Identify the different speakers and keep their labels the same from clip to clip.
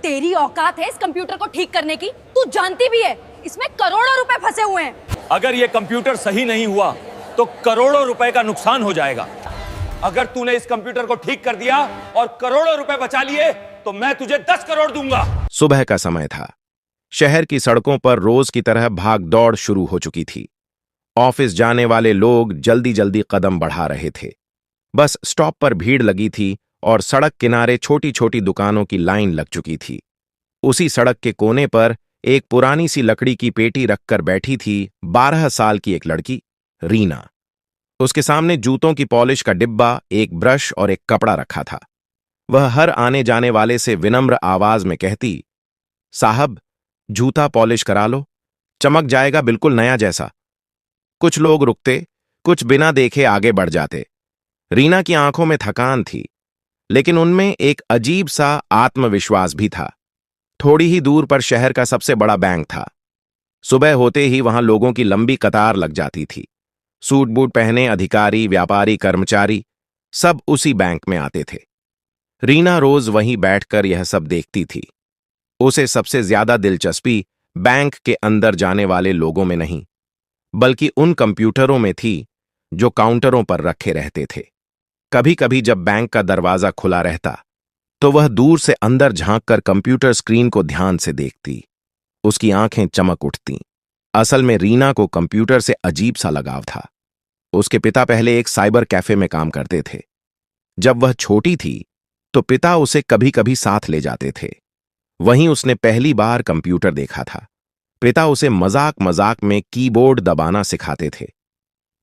Speaker 1: तेरी औकात है इस कंप्यूटर को ठीक करने की? तू जानती भी है इसमें करोड़ों रुपए फंसे हुए हैं।
Speaker 2: अगर ये कंप्यूटर सही नहीं हुआ तो करोड़ों रुपए का नुकसान हो जाएगा। अगर तूने इस कंप्यूटर को ठीक कर दिया और करोड़ों रुपए बचा लिए तो मैं तुझे 10 करोड़ दूंगा।
Speaker 3: सुबह का समय था। शहर की सड़कों पर रोज की तरह भाग दौड़ शुरू हो चुकी थी। ऑफिस जाने वाले लोग जल्दी जल्दी कदम बढ़ा रहे थे। बस स्टॉप पर भीड़ लगी थी और सड़क किनारे छोटी छोटी दुकानों की लाइन लग चुकी थी। उसी सड़क के कोने पर एक पुरानी सी लकड़ी की पेटी रखकर बैठी थी 12 साल की एक लड़की, रीना। उसके सामने जूतों की पॉलिश का डिब्बा, एक ब्रश और एक कपड़ा रखा था। वह हर आने जाने वाले से विनम्र आवाज में कहती, साहब, जूता पॉलिश करा लो, चमक जाएगा बिल्कुल नया जैसा। कुछ लोग रुकते, कुछ बिना देखे आगे बढ़ जाते। रीना की आंखों में थकान थी, लेकिन उनमें एक अजीब सा आत्मविश्वास भी था। थोड़ी ही दूर पर शहर का सबसे बड़ा बैंक था। सुबह होते ही वहां लोगों की लंबी कतार लग जाती थी। सूट बूट पहने अधिकारी, व्यापारी, कर्मचारी सब उसी बैंक में आते थे। रीना रोज वहीं बैठकर यह सब देखती थी। उसे सबसे ज्यादा दिलचस्पी बैंक के अंदर जाने वाले लोगों में नहीं, बल्कि उन कंप्यूटरों में थी जो काउंटरों पर रखे रहते थे। कभी कभी जब बैंक का दरवाजा खुला रहता तो वह दूर से अंदर झांककर कंप्यूटर स्क्रीन को ध्यान से देखती। उसकी आंखें चमक उठतीं। असल में रीना को कंप्यूटर से अजीब सा लगाव था। उसके पिता पहले एक साइबर कैफे में काम करते थे। जब वह छोटी थी तो पिता उसे कभी कभी साथ ले जाते थे। वहीं उसने पहली बार कंप्यूटर देखा था। पिता उसे मजाक मजाक में कीबोर्ड दबाना सिखाते थे।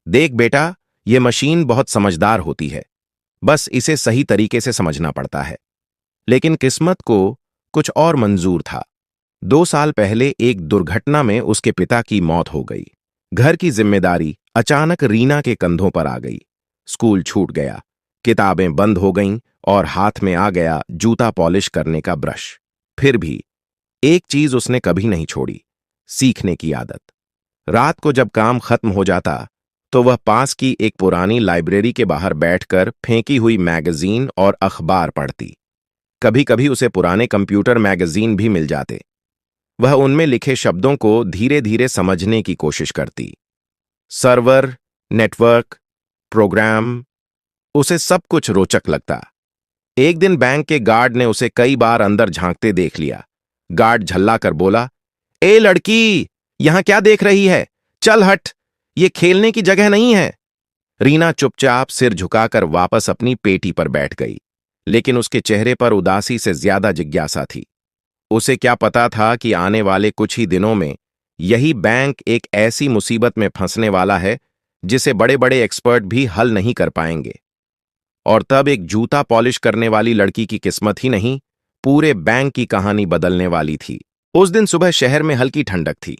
Speaker 3: देख बेटा, यह मशीन बहुत समझदार होती है, बस इसे सही तरीके से समझना पड़ता है। लेकिन किस्मत को कुछ और मंजूर था। 2 साल पहले एक दुर्घटना में उसके पिता की मौत हो गई। घर की जिम्मेदारी अचानक रीना के कंधों पर आ गई। स्कूल छूट गया, किताबें बंद हो गईं और हाथ में आ गया जूता पॉलिश करने का ब्रश। फिर भी एक चीज उसने कभी नहीं छोड़ी, सीखने की आदत। रात को जब काम खत्म हो जाता तो वह पास की एक पुरानी लाइब्रेरी के बाहर बैठकर फेंकी हुई मैगजीन और अखबार पढ़ती। कभी कभी उसे पुराने कंप्यूटर मैगजीन भी मिल जाते। वह उनमें लिखे शब्दों को धीरे धीरे समझने की कोशिश करती। सर्वर, नेटवर्क, प्रोग्राम, उसे सब कुछ रोचक लगता। एक दिन बैंक के गार्ड ने उसे कई बार अंदर झांकते देख लिया। गार्ड झल्लाकर बोला, ए लड़की, यहां क्या देख रही है? चल हट, ये खेलने की जगह नहीं है। रीना चुपचाप सिर झुकाकर वापस अपनी पेटी पर बैठ गई, लेकिन उसके चेहरे पर उदासी से ज्यादा जिज्ञासा थी। उसे क्या पता था कि आने वाले कुछ ही दिनों में यही बैंक एक ऐसी मुसीबत में फंसने वाला है जिसे बड़े बड़े एक्सपर्ट भी हल नहीं कर पाएंगे। और तब एक जूता पॉलिश करने वाली लड़की की किस्मत ही नहीं, पूरे बैंक की कहानी बदलने वाली थी। उस दिन सुबह शहर में हल्की ठंडक थी,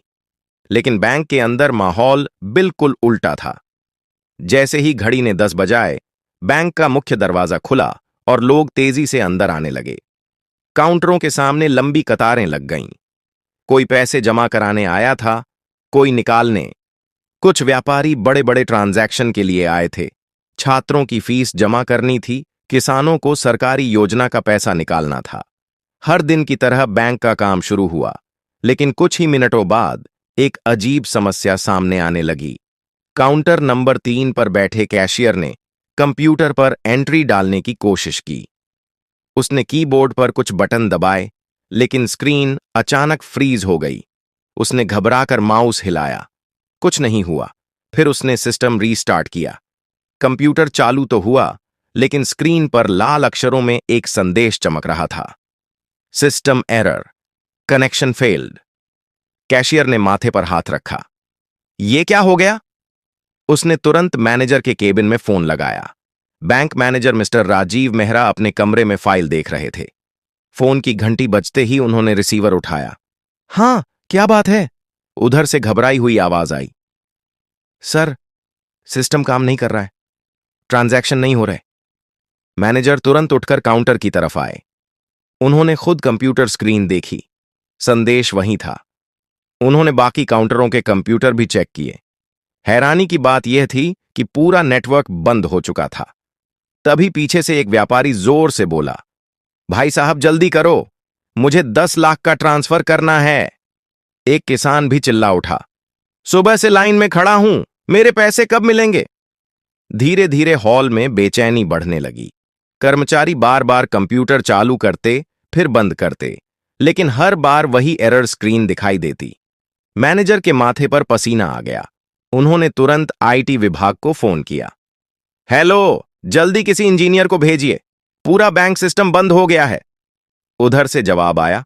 Speaker 3: लेकिन बैंक के अंदर माहौल बिल्कुल उल्टा था। जैसे ही घड़ी ने 10 बजाए, बैंक का मुख्य दरवाजा खुला और लोग तेजी से अंदर आने लगे। काउंटरों के सामने लंबी कतारें लग गईं। कोई पैसे जमा कराने आया था, कोई निकालने। कुछ व्यापारी बड़े बड़े ट्रांजैक्शन के लिए आए थे। छात्रों की फीस जमा करनी थी, किसानों को सरकारी योजना का पैसा निकालना था। हर दिन की तरह बैंक का काम शुरू हुआ, लेकिन कुछ ही मिनटों बाद एक अजीब समस्या सामने आने लगी। काउंटर नंबर 3 पर बैठे कैशियर ने कंप्यूटर पर एंट्री डालने की कोशिश की। उसने कीबोर्ड पर कुछ बटन दबाए, लेकिन स्क्रीन अचानक फ्रीज हो गई। उसने घबराकर माउस हिलाया, कुछ नहीं हुआ। फिर उसने सिस्टम रीस्टार्ट किया। कंप्यूटर चालू तो हुआ, लेकिन स्क्रीन पर लाल अक्षरों में एक संदेश चमक रहा था, system error, connection failed. Cashier ने माथे पर हाथ रखा। यह क्या हो गया? उसने तुरंत मैनेजर के केबिन में फोन लगाया। Bank manager mister Rajeev Mehra अपने कमरे में फाइल देख रहे थे। फोन की घंटी बजते ही उन्होंने रिसीवर उठाया। हां, क्या बात है? उधर से घबराई हुई आवाज आई। सर, सिस्टम काम नहीं कर रहा है, ट्रांजैक्शन नहीं हो रहे। मैनेजर तुरंत उठकर काउंटर की तरफ आए। उन्होंने खुद कंप्यूटर स्क्रीन देखी। संदेश वहीं था। उन्होंने बाकी काउंटरों के कंप्यूटर भी चेक किए। हैरानी की बात यह थी कि पूरा नेटवर्क बंद हो चुका था। तभी पीछे से एक व्यापारी जोर से बोला, भाई साहब जल्दी करो, मुझे 10 लाख का ट्रांसफर करना है। एक किसान भी चिल्ला उठा, सुबह से लाइन में खड़ा हूं, मेरे पैसे कब मिलेंगे? धीरे धीरे हॉल में बेचैनी बढ़ने लगी। कर्मचारी बार बार कंप्यूटर चालू करते फिर बंद करते, लेकिन हर बार वही एरर स्क्रीन दिखाई देती। मैनेजर के माथे पर पसीना आ गया। उन्होंने तुरंत आईटी विभाग को फोन किया। हेलो, जल्दी किसी इंजीनियर को भेजिए, पूरा बैंक सिस्टम बंद हो गया है। उधर से जवाब आया,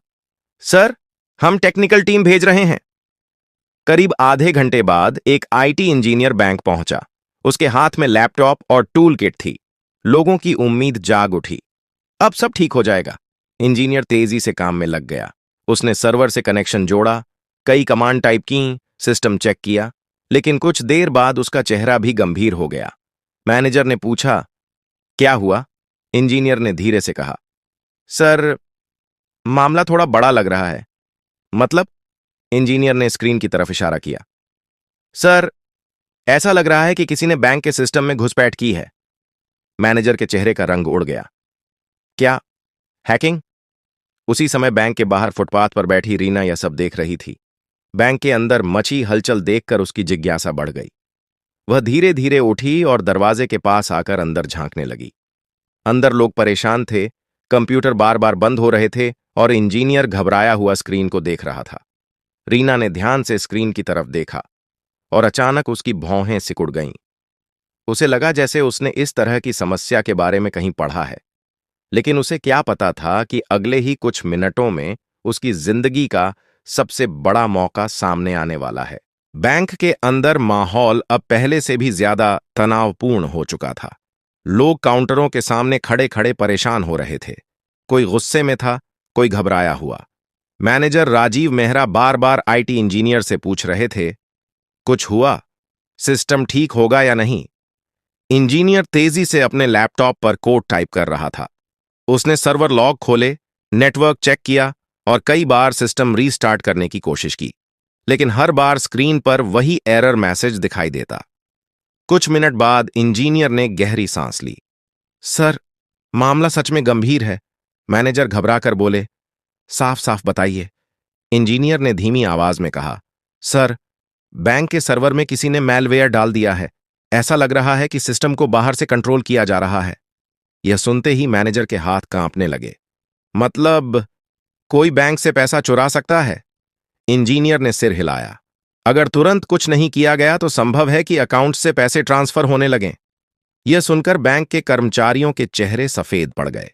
Speaker 3: सर, हम टेक्निकल टीम भेज रहे हैं। करीब आधे घंटे बाद एक आईटी इंजीनियर बैंक पहुंचा। उसके हाथ में लैपटॉप और टूल किट थी। लोगों की उम्मीद जाग उठी। अब सब ठीक हो जाएगा। इंजीनियर तेजी से काम में लग गया। उसने सर्वर से कनेक्शन जोड़ा, कई कमांड टाइप की, सिस्टम चेक किया, लेकिन कुछ देर बाद उसका चेहरा भी गंभीर हो गया। मैनेजर ने पूछा, क्या हुआ? इंजीनियर ने धीरे से कहा, सर, मामला थोड़ा बड़ा लग रहा है। मतलब? इंजीनियर ने स्क्रीन की तरफ इशारा किया। सर, ऐसा लग रहा है कि किसी ने बैंक के सिस्टम में घुसपैठ की है। मैनेजर के चेहरे का रंग उड़ गया। क्या हैकिंग? उसी समय बैंक के बाहर फुटपाथ पर बैठी रीना यह सब देख रही थी। बैंक के अंदर मची हलचल देखकर उसकी जिज्ञासा बढ़ गई। वह धीरे धीरे उठी और दरवाजे के पास आकर अंदर झांकने लगी। अंदर लोग परेशान थे, कंप्यूटर बार बार बंद हो रहे थे और इंजीनियर घबराया हुआ स्क्रीन को देख रहा था। रीना ने ध्यान से स्क्रीन की तरफ देखा और अचानक उसकी भौहें सिकुड़ गईं। उसे लगा जैसे उसने इस तरह की समस्या के बारे में कहीं पढ़ा है, लेकिन उसे क्या पता था कि अगले ही कुछ मिनटों में उसकी जिंदगी का सबसे बड़ा मौका सामने आने वाला है। बैंक के अंदर माहौल अब पहले से भी ज्यादा तनावपूर्ण हो चुका था। लोग काउंटरों के सामने खड़े खड़े परेशान हो रहे थे। कोई गुस्से में था, कोई घबराया हुआ। मैनेजर राजीव मेहरा बार बार आईटी इंजीनियर से पूछ रहे थे, कुछ हुआ? सिस्टम ठीक होगा या नहीं? इंजीनियर तेजी से अपने लैपटॉप पर कोड टाइप कर रहा था। उसने सर्वर लॉग खोले, नेटवर्क चेक किया और कई बार सिस्टम रीस्टार्ट करने की कोशिश की, लेकिन हर बार स्क्रीन पर वही एरर मैसेज दिखाई देता। कुछ मिनट बाद इंजीनियर ने गहरी सांस ली। सर, मामला सच में गंभीर है। मैनेजर घबराकर बोले, साफ साफ बताइए। इंजीनियर ने धीमी आवाज में कहा, सर, बैंक के सर्वर में किसी ने मैलवेयर डाल दिया है। ऐसा लग रहा है कि सिस्टम को बाहर से कंट्रोल किया जा रहा है। यह सुनते ही मैनेजर के हाथ कांपने लगे। मतलब कोई बैंक से पैसा चुरा सकता है? इंजीनियर ने सिर हिलाया। अगर तुरंत कुछ नहीं किया गया तो संभव है कि अकाउंट से पैसे ट्रांसफर होने लगें। यह सुनकर बैंक के कर्मचारियों के चेहरे सफेद पड़ गए।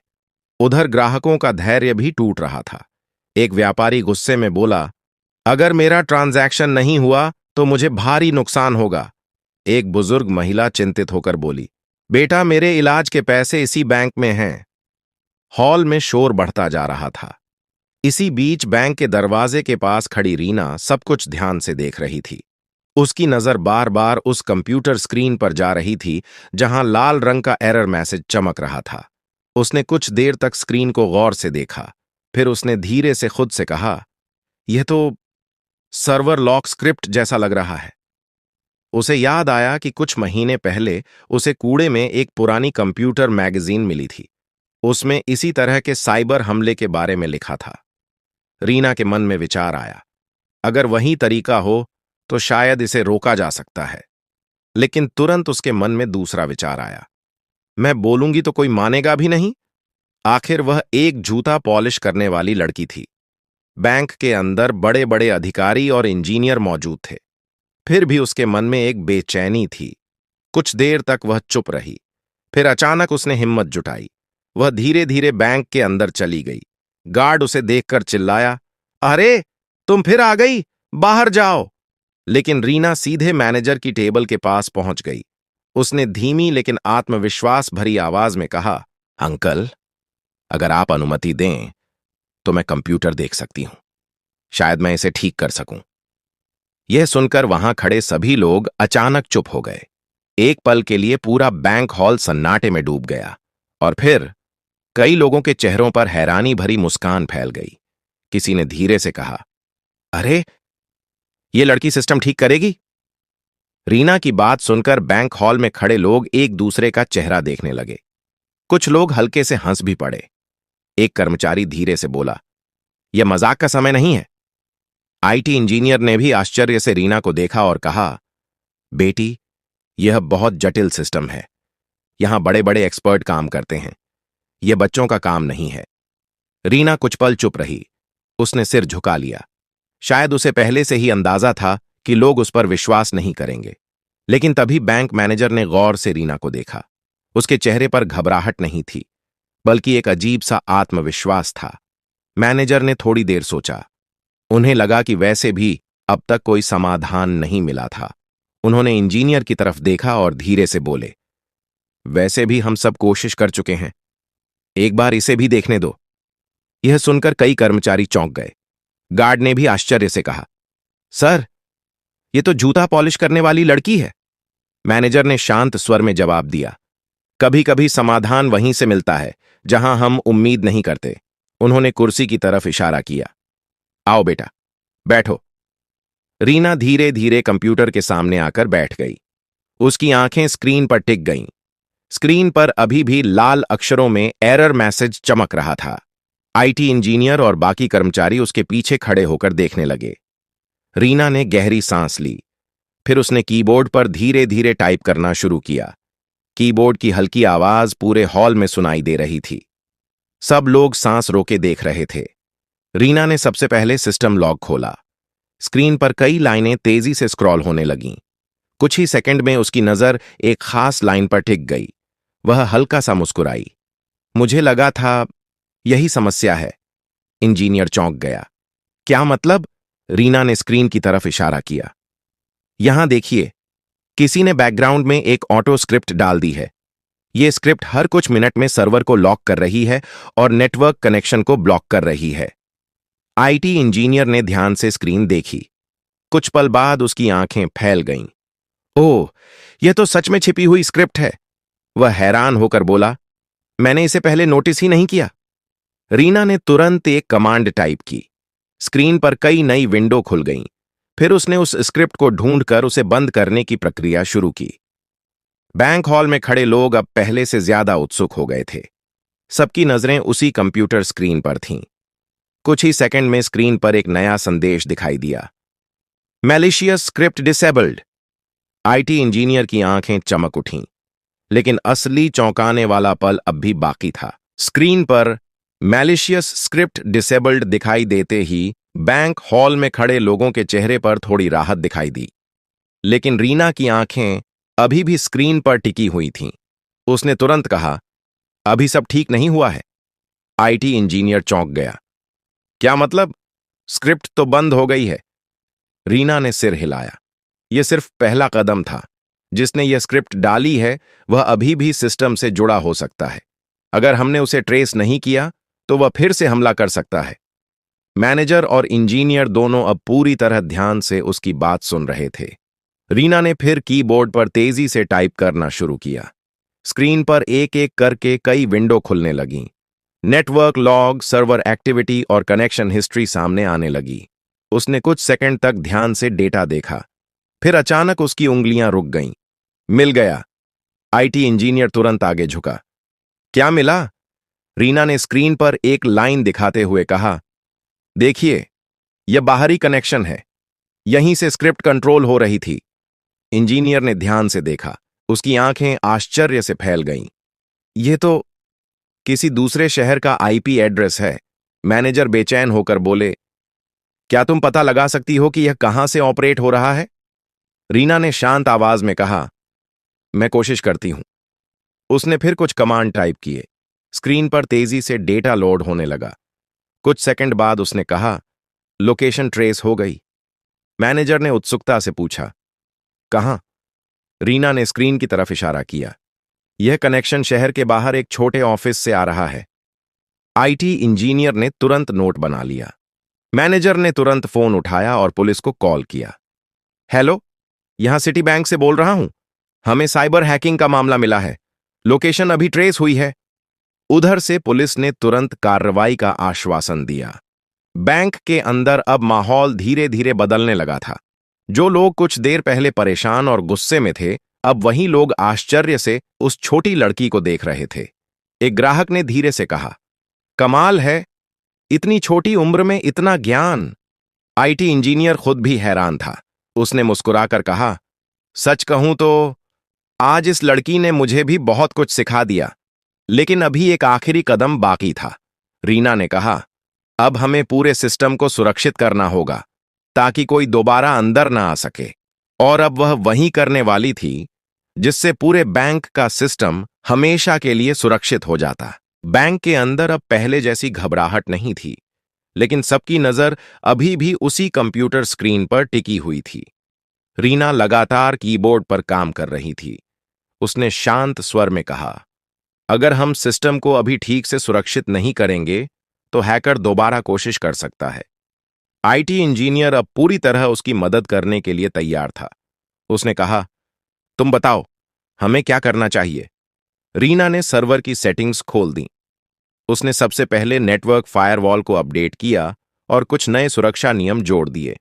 Speaker 3: उधर ग्राहकों का धैर्य भी टूट रहा था। एक व्यापारी गुस्से में बोला, अगर मेरा ट्रांजैक्शन नहीं हुआ तो मुझे भारी नुकसान होगा। एक बुजुर्ग महिला चिंतित होकर बोली, बेटा, मेरे इलाज के पैसे इसी बैंक में हैं। हॉल में शोर बढ़ता जा रहा था। इसी बीच बैंक के दरवाजे के पास खड़ी रीना सब कुछ ध्यान से देख रही थी। उसकी नजर बार बार उस कंप्यूटर स्क्रीन पर जा रही थी जहां लाल रंग का एरर मैसेज चमक रहा था। उसने कुछ देर तक स्क्रीन को गौर से देखा, फिर उसने धीरे से खुद से कहा, यह तो सर्वर लॉक स्क्रिप्ट जैसा लग रहा है। उसे याद आया कि कुछ महीने पहले उसे कूड़े में एक पुरानी कंप्यूटर मैगजीन मिली थी। उसमें इसी तरह के साइबर हमले के बारे में लिखा था। रीना के मन में विचार आया, अगर वही तरीका हो तो शायद इसे रोका जा सकता है। लेकिन तुरंत उसके मन में दूसरा विचार आया, मैं बोलूंगी तो कोई मानेगा भी नहीं। आखिर वह एक जूता पॉलिश करने वाली लड़की थी। बैंक के अंदर बड़े बड़े अधिकारी और इंजीनियर मौजूद थे, फिर भी उसके मन में एक बेचैनी थी। कुछ देर तक वह चुप रही, फिर अचानक उसने हिम्मत जुटाई। वह धीरे धीरे बैंक के अंदर चली गई। गार्ड उसे देखकर चिल्लाया, अरे, तुम फिर आ गई, बाहर जाओ। लेकिन रीना सीधे मैनेजर की टेबल के पास पहुंच गई। उसने धीमी लेकिन आत्मविश्वास भरी आवाज में कहा, अंकल, अगर आप अनुमति दें तो मैं कंप्यूटर देख सकती हूं। शायद मैं इसे ठीक कर सकूं। यह सुनकर वहां खड़े सभी लोग अचानक चुप हो गए। एक पल के लिए पूरा बैंक हॉल सन्नाटे में डूब गया और फिर कई लोगों के चेहरों पर हैरानी भरी मुस्कान फैल गई। किसी ने धीरे से कहा, अरे, ये लड़की सिस्टम ठीक करेगी? रीना की बात सुनकर बैंक हॉल में खड़े लोग एक दूसरे का चेहरा देखने लगे। कुछ लोग हल्के से हंस भी पड़े। एक कर्मचारी धीरे से बोला, यह मजाक का समय नहीं है। आईटी इंजीनियर ने भी आश्चर्य से रीना को देखा और कहा, बेटी, यह बहुत जटिल सिस्टम है। यहां बड़े बड़े एक्सपर्ट काम करते हैं। यह बच्चों का काम नहीं है। रीना कुछ पल चुप रही। उसने सिर झुका लिया। शायद उसे पहले से ही अंदाजा था कि लोग उस पर विश्वास नहीं करेंगे। लेकिन तभी बैंक मैनेजर ने गौर से रीना को देखा। उसके चेहरे पर घबराहट नहीं थी, बल्कि एक अजीब सा आत्मविश्वास था। मैनेजर ने थोड़ी देर सोचा। उन्हें लगा कि वैसे भी अब तक कोई समाधान नहीं मिला था। उन्होंने इंजीनियर की तरफ देखा और धीरे से बोले, वैसे भी हम सब कोशिश कर चुके हैं, एक बार इसे भी देखने दो। यह सुनकर कई कर्मचारी चौंक गए। गार्ड ने भी आश्चर्य से कहा, सर, यह तो जूता पॉलिश करने वाली लड़की है। मैनेजर ने शांत स्वर में जवाब दिया, कभी कभी समाधान वहीं से मिलता है जहां हम उम्मीद नहीं करते। उन्होंने कुर्सी की तरफ इशारा किया। आओ बेटा, बैठो। रीना धीरे धीरे कंप्यूटर के सामने आकर बैठ गई। उसकी आंखें स्क्रीन पर टिक गईं। स्क्रीन पर अभी भी लाल अक्षरों में एरर मैसेज चमक रहा था। आईटी इंजीनियर और बाकी कर्मचारी उसके पीछे खड़े होकर देखने लगे। रीना ने गहरी सांस ली। फिर उसने कीबोर्ड पर धीरे धीरे टाइप करना शुरू किया। कीबोर्ड की हल्की आवाज पूरे हॉल में सुनाई दे रही थी। सब लोग सांस रोके देख रहे थे। रीना ने सबसे पहले सिस्टम लॉग खोला। स्क्रीन पर कई लाइनें तेजी से स्क्रॉल होने लगीं। कुछ ही सेकंड में उसकी नजर एक खास लाइन पर टिक गई। वह हल्का सा मुस्कुराई। मुझे लगा था यही समस्या है। इंजीनियर चौंक गया। क्या मतलब? रीना ने स्क्रीन की तरफ इशारा किया। यहां देखिए, किसी ने बैकग्राउंड में एक ऑटो स्क्रिप्ट डाल दी है। यह स्क्रिप्ट हर कुछ मिनट में सर्वर को लॉक कर रही है और नेटवर्क कनेक्शन को ब्लॉक कर रही है। आईटी इंजीनियर ने ध्यान से स्क्रीन देखी। कुछ पल बाद उसकी आंखें फैल गईं। ओह, यह तो सच में छिपी हुई स्क्रिप्ट है। वह हैरान होकर बोला, मैंने इसे पहले नोटिस ही नहीं किया। रीना ने तुरंत एक कमांड टाइप की। स्क्रीन पर कई नई विंडो खुल गईं। फिर उसने उस स्क्रिप्ट को ढूंढकर उसे बंद करने की प्रक्रिया शुरू की। बैंक हॉल में खड़े लोग अब पहले से ज्यादा उत्सुक हो गए थे। सबकी नजरें उसी कंप्यूटर स्क्रीन पर थीं। कुछ ही सेकंड में स्क्रीन पर एक नया संदेश दिखाई दिया, malicious script disabled. IT engineer की आंखें चमक उठीं। लेकिन असली चौंकाने वाला पल अब भी बाकी था। स्क्रीन पर मैलिशियस स्क्रिप्ट डिसेबल्ड दिखाई देते ही बैंक हॉल में खड़े लोगों के चेहरे पर थोड़ी राहत दिखाई दी। लेकिन रीना की आंखें अभी भी स्क्रीन पर टिकी हुई थीं। उसने तुरंत कहा, अभी सब ठीक नहीं हुआ है। आईटी इंजीनियर चौंक गया। क्या मतलब? स्क्रिप्ट तो बंद हो गई है। रीना ने सिर हिलाया। यह सिर्फ पहला कदम था। जिसने यह स्क्रिप्ट डाली है वह अभी भी सिस्टम से जुड़ा हो सकता है। अगर हमने उसे ट्रेस नहीं किया तो वह फिर से हमला कर सकता है। मैनेजर और इंजीनियर दोनों अब पूरी तरह ध्यान से उसकी बात सुन रहे थे। रीना ने फिर कीबोर्ड पर तेजी से टाइप करना शुरू किया। स्क्रीन पर एक एक करके कई विंडो खुलने लगीं। नेटवर्क लॉग, सर्वर एक्टिविटी और कनेक्शन हिस्ट्री सामने आने लगी। उसने कुछ सेकंड तक ध्यान से डेटा देखा। फिर अचानक उसकी उंगलियां रुक गईं। मिल गया। आईटी इंजीनियर तुरंत आगे झुका। क्या मिला? रीना ने स्क्रीन पर एक लाइन दिखाते हुए कहा, देखिए, यह बाहरी कनेक्शन है। यहीं से स्क्रिप्ट कंट्रोल हो रही थी। इंजीनियर ने ध्यान से देखा। उसकी आंखें आश्चर्य से फैल गईं। यह तो किसी दूसरे शहर का आईपी एड्रेस है। मैनेजर बेचैन होकर बोले, क्या तुम पता लगा सकती हो कि यह कहां से ऑपरेट हो रहा है? रीना ने शांत आवाज में कहा, मैं कोशिश करती हूं। उसने फिर कुछ कमांड टाइप किए। स्क्रीन पर तेजी से डेटा लोड होने लगा। कुछ सेकंड बाद उसने कहा, लोकेशन ट्रेस हो गई। मैनेजर ने उत्सुकता से पूछा, कहां? रीना ने स्क्रीन की तरफ इशारा किया। यह कनेक्शन शहर के बाहर एक छोटे ऑफिस से आ रहा है। आईटी इंजीनियर ने तुरंत नोट बना लिया। मैनेजर ने तुरंत फोन उठाया और पुलिस को कॉल किया। हेलो, यहां सिटी बैंक से बोल रहा हूं। हमें साइबर हैकिंग का मामला मिला है। लोकेशन अभी ट्रेस हुई है। उधर से पुलिस ने तुरंत कार्रवाई का आश्वासन दिया। बैंक के अंदर अब माहौल धीरे धीरे बदलने लगा था। जो लोग कुछ देर पहले परेशान और गुस्से में थे, अब वही लोग आश्चर्य से उस छोटी लड़की को देख रहे थे। एक ग्राहक ने धीरे से कहा, कमाल है, इतनी छोटी उम्र में इतना ज्ञान। आईटी इंजीनियर खुद भी हैरान था। उसने मुस्कुराकर कहा, सच कहूं तो आज इस लड़की ने मुझे भी बहुत कुछ सिखा दिया, लेकिन अभी एक आखिरी कदम बाकी था। रीना ने कहा, अब हमें पूरे सिस्टम को सुरक्षित करना होगा ताकि कोई दोबारा अंदर ना आ सके। और अब वह वही करने वाली थी जिससे पूरे बैंक का सिस्टम हमेशा के लिए सुरक्षित हो जाता। बैंक के अंदर अब पहले जैसी घबराहट नहीं थी, लेकिन सबकी नजर अभी भी उसी कंप्यूटर स्क्रीन पर टिकी हुई थी। रीना लगातार कीबोर्ड पर काम कर रही थी। उसने शांत स्वर में कहा, अगर हम सिस्टम को अभी ठीक से सुरक्षित नहीं करेंगे तो हैकर दोबारा कोशिश कर सकता है। आईटी इंजीनियर अब पूरी तरह उसकी मदद करने के लिए तैयार था। उसने कहा, तुम बताओ, हमें क्या करना चाहिए? रीना ने सर्वर की सेटिंग्स खोल दी। उसने सबसे पहले नेटवर्क फायरवॉल को अपडेट किया और कुछ नए सुरक्षा नियम जोड़ दिए।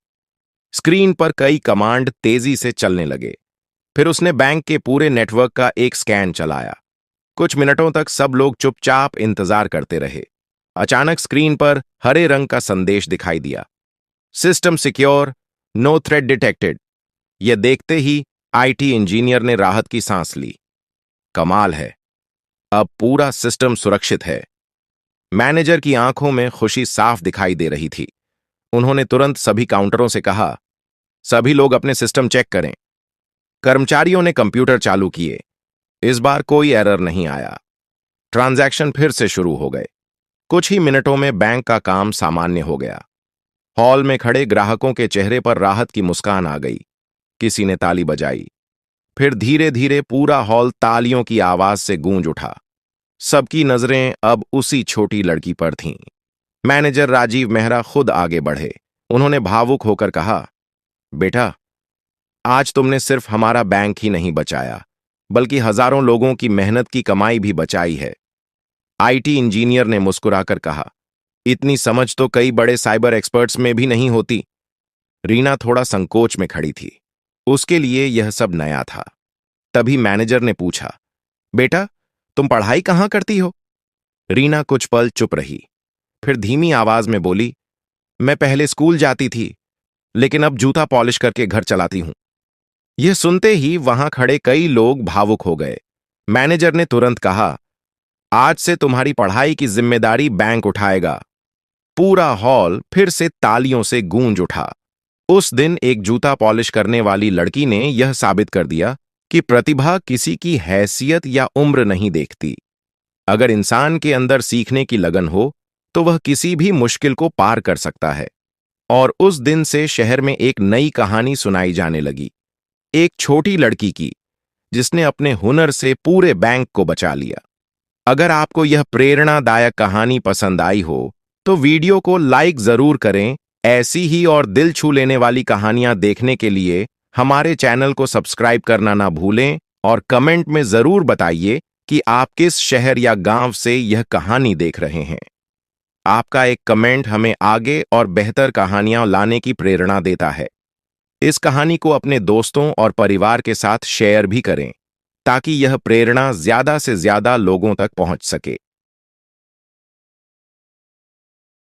Speaker 3: स्क्रीन पर कई कमांड तेजी से चलने लगे। फिर उसने बैंक के पूरे नेटवर्क का एक स्कैन चलाया। कुछ मिनटों तक सब लोग चुपचाप इंतजार करते रहे। अचानक स्क्रीन पर हरे रंग का संदेश दिखाई दिया, system secure, no threat detected. यह देखते ही आईटी इंजीनियर ने राहत की सांस ली। कमाल है, अब पूरा सिस्टम सुरक्षित है। मैनेजर की आंखों में खुशी साफ दिखाई दे रही थी। उन्होंने तुरंत सभी काउंटरों से कहा, सभी लोग अपने सिस्टम चेक करें। कर्मचारियों ने कंप्यूटर चालू किए। इस बार कोई एरर नहीं आया। ट्रांजैक्शन फिर से शुरू हो गए। कुछ ही मिनटों में बैंक का काम सामान्य हो गया। हॉल में खड़े ग्राहकों के चेहरे पर राहत की मुस्कान आ गई। किसी ने ताली बजाई। फिर धीरे धीरे पूरा हॉल तालियों की आवाज से गूंज उठा। सबकी नजरें अब उसी छोटी लड़की पर थीं। मैनेजर राजीव मेहरा खुद आगे बढ़े। उन्होंने भावुक होकर कहा, बेटा, आज तुमने सिर्फ हमारा बैंक ही नहीं बचाया, बल्कि हजारों लोगों की मेहनत की कमाई भी बचाई है। आईटी इंजीनियर ने मुस्कुराकर कहा, इतनी समझ तो कई बड़े साइबर एक्सपर्ट्स में भी नहीं होती। रीना थोड़ा संकोच में खड़ी थी। उसके लिए यह सब नया था। तभी मैनेजर ने पूछा, बेटा, तुम पढ़ाई कहाँ करती हो? रीना कुछ पल चुप रही, फिर धीमी आवाज में बोली, मैं पहले स्कूल जाती थी, लेकिन अब जूता पॉलिश करके घर चलाती हूं। यह सुनते ही वहां खड़े कई लोग भावुक हो गए। मैनेजर ने तुरंत कहा, आज से तुम्हारी पढ़ाई की जिम्मेदारी बैंक उठाएगा। पूरा हॉल फिर से तालियों से गूंज उठा। उस दिन एक जूता पॉलिश करने वाली लड़की ने यह साबित कर दिया कि प्रतिभा किसी की हैसियत या उम्र नहीं देखती। अगर इंसान के अंदर सीखने की लगन हो तो वह किसी भी मुश्किल को पार कर सकता है। और उस दिन से शहर में एक नई कहानी सुनाई जाने लगी, एक छोटी लड़की की जिसने अपने हुनर से पूरे बैंक को बचा लिया। अगर आपको यह प्रेरणादायक कहानी पसंद आई हो तो वीडियो को लाइक जरूर करें। ऐसी ही और दिल छू लेने वाली कहानियां देखने के लिए हमारे चैनल को सब्सक्राइब करना ना भूलें और कमेंट में जरूर बताइए कि आप किस शहर या गांव से यह कहानी देख रहे हैं। आपका एक कमेंट हमें आगे और बेहतर कहानियां लाने की प्रेरणा देता है। इस कहानी को अपने दोस्तों और परिवार के साथ शेयर भी करें ताकि यह प्रेरणा ज्यादा से ज्यादा लोगों तक पहुंच सके।